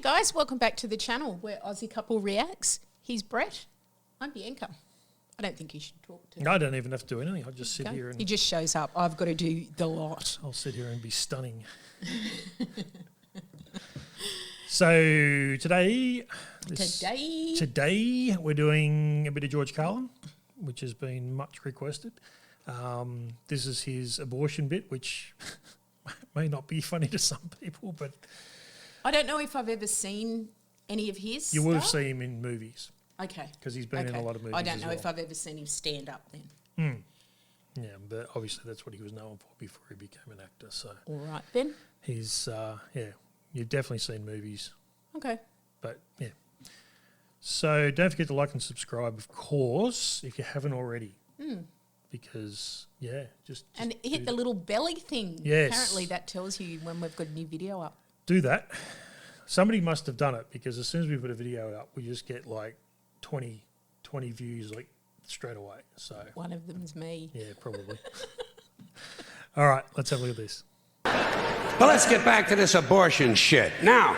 guys, welcome back to the channel where Aussie Couple reacts. He's Brett. I'm Bianca. I don't think you should talk to him. I don't even have to do anything. I'll just sit here and... He just shows up. I've got to do the lot. I'll sit here and be stunning. So today we're doing a bit of George Carlin, which has been much requested. This is his abortion bit, which may not be funny to some people, but... I don't know if I've ever seen any of his You would have stuff. seen him in movies. Okay. Because he's been in a lot of movies I don't know as if well. I've ever seen him stand up then. Yeah, but obviously that's what he was known for before he became an actor. So All right then. he's, you've definitely seen movies. Okay. But, yeah. So don't forget to like and subscribe, of course, if you haven't already. Because, just And hit the little belly thing. Yes. Apparently that tells you when we've got a new video up. do that. Somebody must have done it because as soon as we put a video up, we just get like 20 views like straight away. So One of them's me. yeah, probably. All right, let's have a look at this. But let's get back to this abortion shit. Now,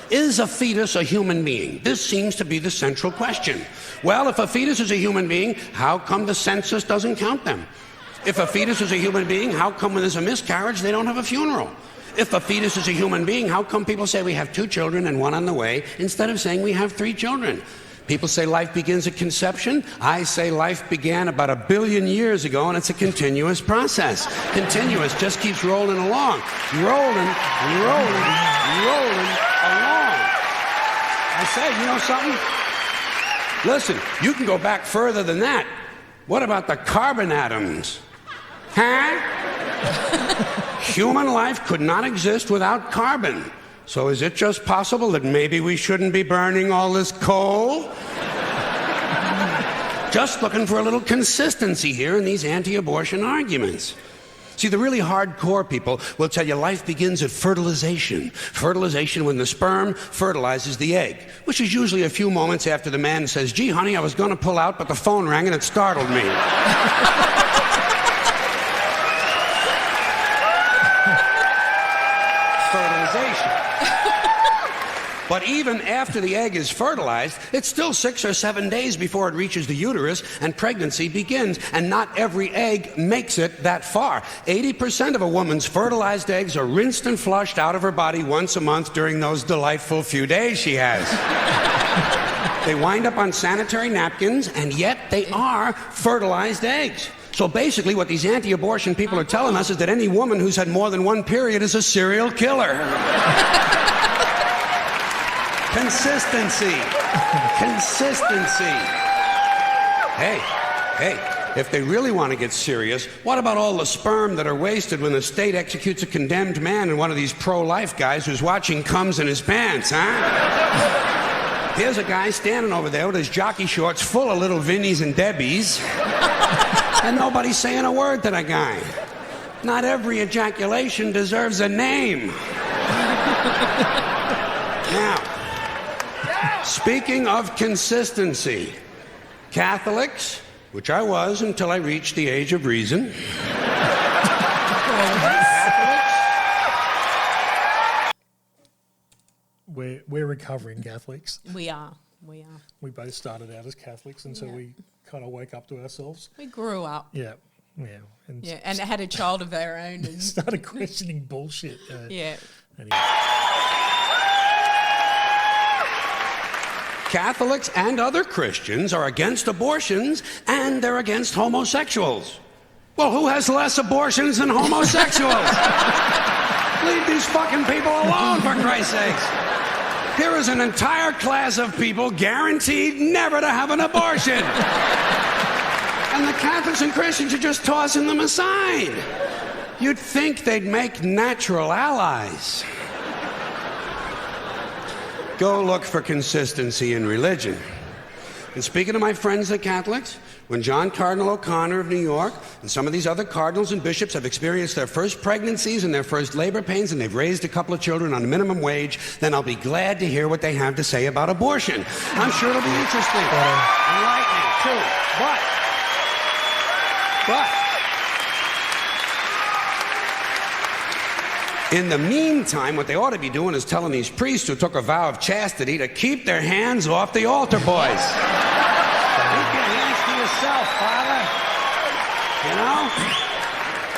is a fetus a human being? This seems to be the central question. Well, if a fetus is a human being, how come the census doesn't count them? If a fetus is a human being, how come when there's a miscarriage they don't have a funeral? If a fetus is a human being, how come people say we have 2 children and 1 on the way instead of saying we have 3 children? People say life begins at conception. I say life began about 1 billion years ago, and it's a continuous process. Continuous, just keeps rolling along. Rolling along. I say, you know something? Listen, you can go back further than that. What about the carbon atoms? Huh? Human life could not exist without carbon. So is it just possible that maybe we shouldn't be burning all this coal? Just looking for a little consistency here in these anti-abortion arguments. See, the really hardcore people will tell you life begins at fertilization. Fertilization when the sperm fertilizes the egg, which is usually a few moments after the man says, gee, honey, I was going to pull out, but the phone rang and it startled me. Fertilization. But even after the egg is fertilized, it's still 6 or 7 days before it reaches the uterus and pregnancy begins. And not every egg makes it that far. 80% of a woman's fertilized eggs are rinsed and flushed out of her body once a month during those delightful few days she has. They wind up on sanitary napkins, and yet they are fertilized eggs. So basically what these anti-abortion people are telling us is that any woman who's had more than 1 period is a serial killer. Consistency. Hey, if they really want to get serious, what about all the sperm that are wasted when the state executes a condemned man and one of these pro-life guys who's watching comes in his pants, huh? Here's a guy standing over there with his jockey shorts full of little Vinnies and Debbies, and nobody's saying a word to the guy. Not every ejaculation deserves a name. Now, speaking of consistency, Catholics, which I was until I reached the age of reason. We're recovering Catholics. We are. We both started out as Catholics until we kind of wake up to ourselves. We grew up. Yeah. And had a child of our own. And started questioning bullshit. yeah. Anyway. Catholics and other Christians are against abortions, and they're against homosexuals. Well, who has less abortions than homosexuals? Leave these fucking people alone, for Christ's sakes. Here is an entire class of people guaranteed never to have an abortion. And the Catholics and Christians are just tossing them aside. You'd think they'd make natural allies. Go look for consistency in religion. And speaking of my friends, the Catholics, when John Cardinal O'Connor of New York and some of these other cardinals and bishops have experienced their first pregnancies and their first labor pains and they've raised a couple of children on minimum wage, then I'll be glad to hear what they have to say about abortion. I'm sure it'll be interesting. Enlightening, too. But In the meantime, what they ought to be doing is telling these priests who took a vow of chastity to keep their hands off the altar boys. Keep your hands to yourself, Father. You know?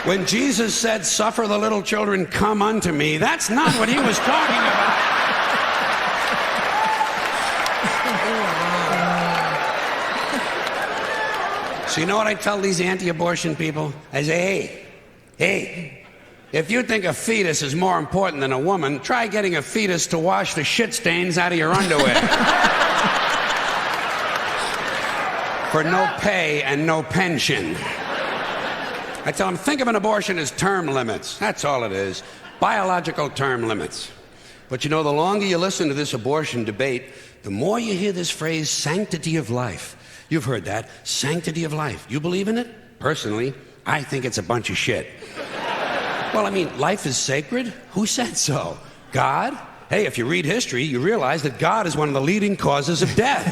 When Jesus said, "Suffer the little children, come unto me," that's not what he was talking about. So you know what I tell these anti-abortion people? I say, hey, if you think a fetus is more important than a woman, try getting a fetus to wash the shit stains out of your underwear. For no pay and no pension. I tell them, think of an abortion as term limits. That's all it is. Biological term limits. But you know, the longer you listen to this abortion debate, the more you hear this phrase, sanctity of life. You've heard that, sanctity of life. You believe in it? Personally, I think it's a bunch of shit. Well, I mean, life is sacred? Who said so? God? Hey, if you read history, you realize that God is one of the leading causes of death.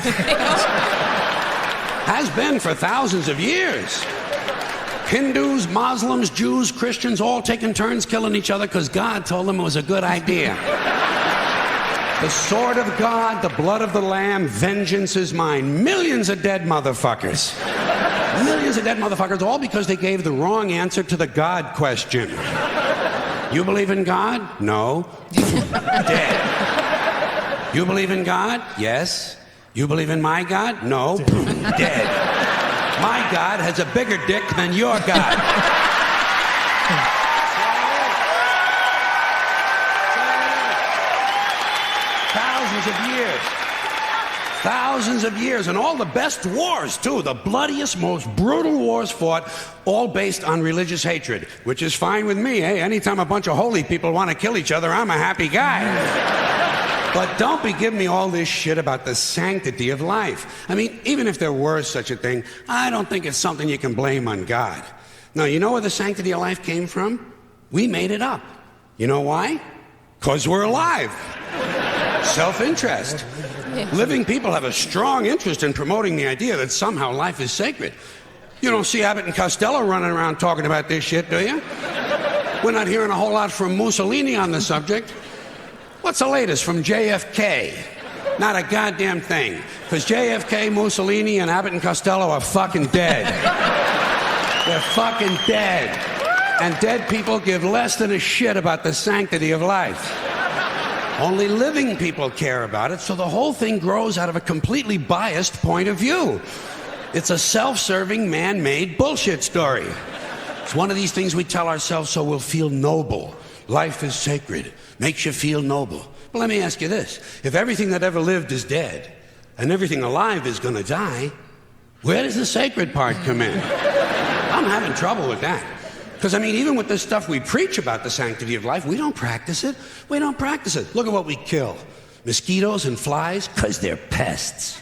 Has been for thousands of years. Hindus, Muslims, Jews, Christians, all taking turns killing each other because God told them it was a good idea. The sword of God, the blood of the Lamb, vengeance is mine. Millions of dead motherfuckers. Millions of dead motherfuckers, all because they gave the wrong answer to the God question. You believe in God? No. Dead. You believe in God? Yes. You believe in my God? No. Dead. My God has a bigger dick than your God. Thousands of years. Thousands of years, and all the best wars, too. The bloodiest, most brutal wars fought, all based on religious hatred, which is fine with me. Hey, anytime a bunch of holy people want to kill each other, I'm a happy guy. But don't be giving me all this shit about the sanctity of life. I mean, even if there were such a thing, I don't think it's something you can blame on God. Now, you know where the sanctity of life came from? We made it up. You know why? Because we're alive. Self-interest. Living people have a strong interest in promoting the idea that somehow life is sacred. You don't see Abbott and Costello running around talking about this shit, do you? We're not hearing a whole lot from Mussolini on the subject. What's the latest from JFK? Not a goddamn thing. Because JFK, Mussolini, and Abbott and Costello are fucking dead. They're fucking dead. And dead people give less than a shit about the sanctity of life. Only living people care about it, so the whole thing grows out of a completely biased point of view. It's a self-serving, man-made bullshit story. It's one of these things we tell ourselves so we'll feel noble. Life is sacred. Makes you feel noble. But let me ask you this. If everything that ever lived is dead, and everything alive is gonna die, where does the sacred part come in? I'm having trouble with that. Because, I mean, even with this stuff we preach about the sanctity of life, we don't practice it. We don't practice it. Look at what we kill. Mosquitoes and flies, because they're pests.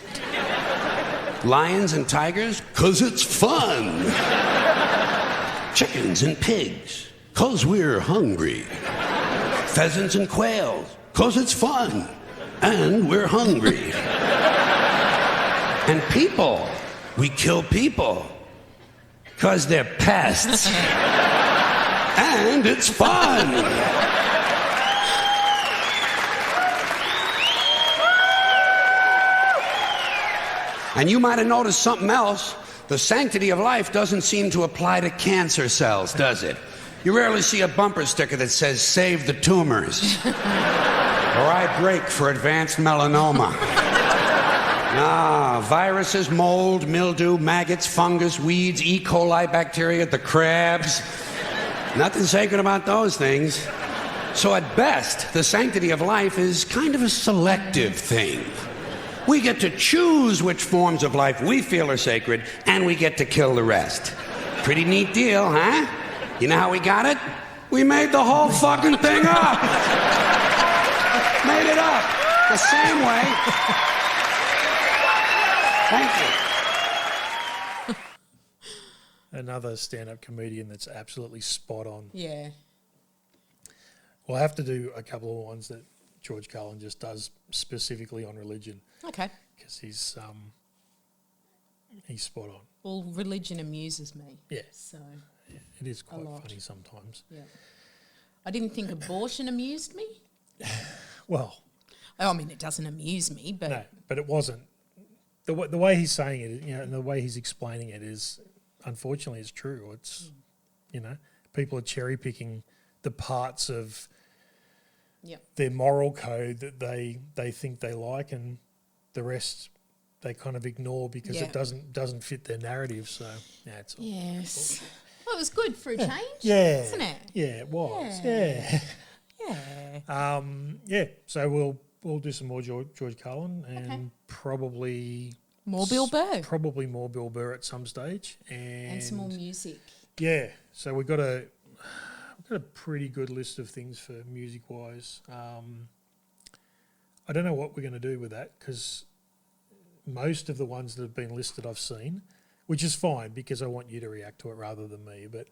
Lions and tigers, because it's fun. Chickens and pigs, because we're hungry. Pheasants and quails, because it's fun. And we're hungry. And people, we kill people, because they're pests. And it's fun. And you might have noticed something else. The sanctity of life doesn't seem to apply to cancer cells, does it? You rarely see a bumper sticker that says, "Save the tumors." Or "I break for advanced melanoma." Ah, viruses, mold, mildew, maggots, fungus, weeds, E. coli bacteria, the crabs. Nothing sacred about those things. So at best, the sanctity of life is kind of a selective thing. We get to choose which forms of life we feel are sacred, and we get to kill the rest. Pretty neat deal, huh? You know how we got it? We made the whole fucking thing up. Made it up. The same way. Thank you. Another stand-up comedian that's absolutely spot on. Yeah. We'll have to do a couple of ones that George Carlin just does specifically on religion. Okay. Because he's spot on. Well, religion amuses me. Yeah. So It is quite lot. funny sometimes. yeah. I didn't think abortion amused me. Well, I mean, it doesn't amuse me, but no, but it wasn't. The way he's saying it, and the way he's explaining it is, unfortunately, it's true. It's, people are cherry picking the parts of their moral code that they think they like, and the rest they kind of ignore because it doesn't fit their narrative. So it's all yes. Well, it was good for a change, wasn't it? Yeah, it was. Yeah. So we'll do some more George Carlin and probably more Bill Burr. Probably more Bill Burr at some stage, and some more music. Yeah. So we've got a pretty good list of things for music wise. I don't know what we're going to do with that because most of the ones that have been listed I've seen, which is fine because I want you to react to it rather than me. But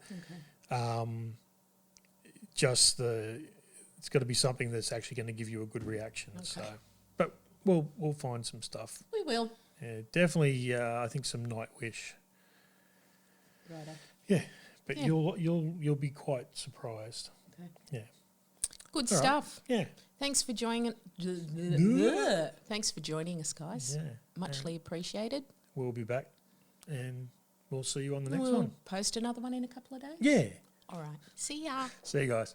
it's got to be something that's actually going to give you a good reaction. Okay. So, but we'll find some stuff. We will. Yeah, definitely. I think some Nightwish. Righto. Yeah, but you'll be quite surprised. Okay. Yeah. Good all stuff. Right. Yeah. Thanks for joining. Thanks for joining us, guys. Yeah. Muchly appreciated. We'll be back, and we'll see you on the next one. Post another one in a couple of days. Yeah. All right. See ya. See you guys.